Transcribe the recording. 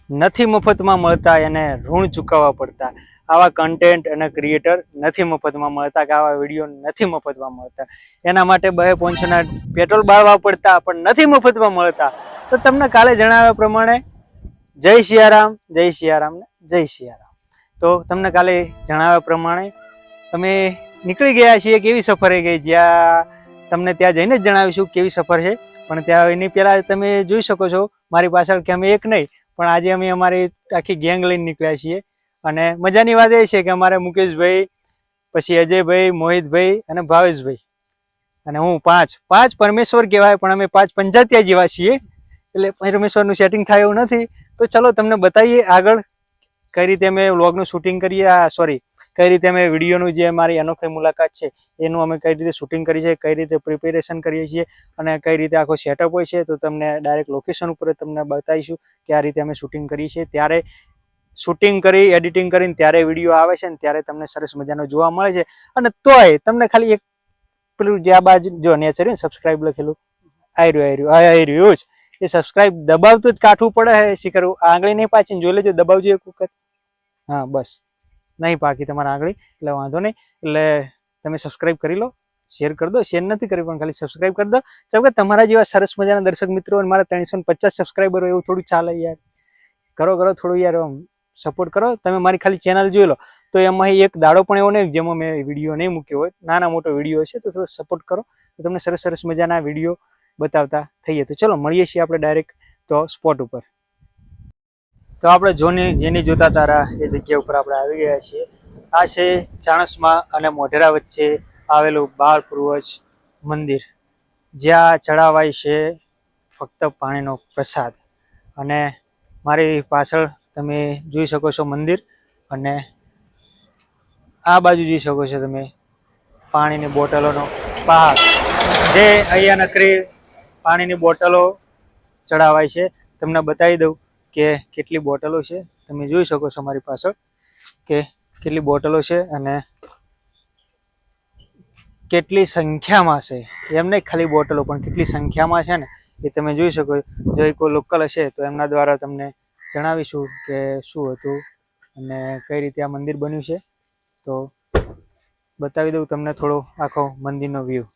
નથી મફતમાં મળતા, એને ઋણ ચૂકવવા પડતા. આવા કન્ટેન્ટ અને ક્રિએટર નથી મફતમાં મળતા, કે આવા વિડીયો નથી મફતમાં મળતા. એના માટે 250 પેટ્રોલ બાળવા પડતા, પણ નથી મફતમાં મળતા. તો તમને કાલે જણાવ્યા પ્રમાણે જય સિયારામ, જય સિયારામ ને જય સિયારામ. તો તમને કાલે જણાવ્યા પ્રમાણે અમે નીકળી ગયા છીએ. કેવી સફર ગઈ, જ્યાં તમને ત્યાં જઈને જ જણાવીશું કેવી સફર છે. પણ ત્યાં એની પહેલા તમે જોઈ શકો છો મારી પાછળ કે અમે એક નહીં પણ આજે અમે અમારી આખી ગેંગ લઈને નીકળ્યા છીએ. અને મજાની વાત એ છે કે અમારે મુકેશભાઈ, પછી અજયભાઈ, મોહિતભાઈ અને ભાવેશભાઈ અને હું પાંચ પરમેશ્વર કહેવાય, પણ અમે 5 પંચાયતિયા જેવા છીએ. એટલે પરમેશ્વરનું સેટિંગ થાય એવું નથી. તો ચલો તમને બતાવીએ આગળ કઈ રીતે અમે વ્લોગનું શૂટિંગ કરીએ. સોરી, કઈ રીતે અમે વિડીયોનું જે અમારી અનોખી મુલાકાત છે એનું અમે કઈ રીતે શૂટિંગ કરીએ છીએ, કઈ રીતે પ્રિપેરેશન કરીએ છીએ અને કઈ રીતે આખો સેટઅપ હોય છે. તો તમને ડાયરેક્ટ લોકેશન ઉપર તમને બતાવીશું કે આ રીતે અમે શૂટિંગ કરીએ છીએ. ત્યારે શૂટિંગ કરી એડિટિંગ કરીને ત્યારે વિડીયો આવે છે ને ત્યારે તમને સરસ મજાનો જોવા મળે છે. અને તોય તમને ખાલી એક પેલું જે આ બાજુ જો નેચર સબસ્ક્રાઇબ લખેલું આયર્યું જ એ સબસ્ક્રાઇબ દબાવતું જ કાઠવું પડે છે. શીખર આંગળી નહીં પાછી જોઈ લેજો, દબાવજો એક વખત. હા બસ, નહીં પાકી તમારા આંગળી એટલે વાંધો નહીં. એટલે તમે સબસ્ક્રાઇબ કરી લો, શેર કરી દો. શેર નથી કરી પણ ખાલી સબસ્ક્રાઇબ કરી દો. ચાલો કે તમારા જેવા સરસ મજાના દર્શક મિત્રો અને મારા 350 સબસ્ક્રાઇબરો એવું થોડું ચાલે યાર. કરો થોડું યાર, સપોર્ટ કરો. તમે મારી ખાલી ચેનલ જોઈ લો તો એમાં એક દાડો પણ એવો નહીં જેમાં મેં વિડીયો નહીં મૂક્યો હોય. નાના મોટો વિડીયો છે તો થોડો સપોર્ટ કરો તો તમને સરસ મજાના વિડીયો બતાવતા થઈએ. તો ચલો મળીએ છીએ આપણે ડાયરેક્ટ તો સ્પોટ ઉપર. તો આપણે જેની જોતા તારા એ જગ્યા ઉપર આપણે આવી ગયા છીએ. આ છે ચાણસ્મા અને મોઢેરા વચ્ચે આવેલું બાળ પૂર્વજ મંદિર, જ્યાં ચડાવાય છે ફક્ત પાણીનો પ્રસાદ. અને મારી પાછળ તમે જોઈ શકો છો મંદિર, અને આ બાજુ જોઈ શકો છો તમે પાણીની બોટલોનો પહાડ, જે અહીંયા નકરી પાણીની બોટલો ચડાવાય છે. તમને બતાવી દઉં કે કેટલી બોટલો છે. તમે જોઈ શકો છો મારી પાછળ કે કેટલી બોટલો છે અને કેટલી સંખ્યામાં છે. એમ નહીં ખાલી બોટલો, પણ કેટલી સંખ્યામાં છે ને એ તમે જોઈ શકો. જો કોઈ લોકલ હશે તો એમના દ્વારા તમને જણાવીશું કે શું હતું અને કઈ રીતે આ મંદિર બન્યું છે. તો બતાવી દઉં તમને થોડો આખો મંદિરનો વ્યૂ.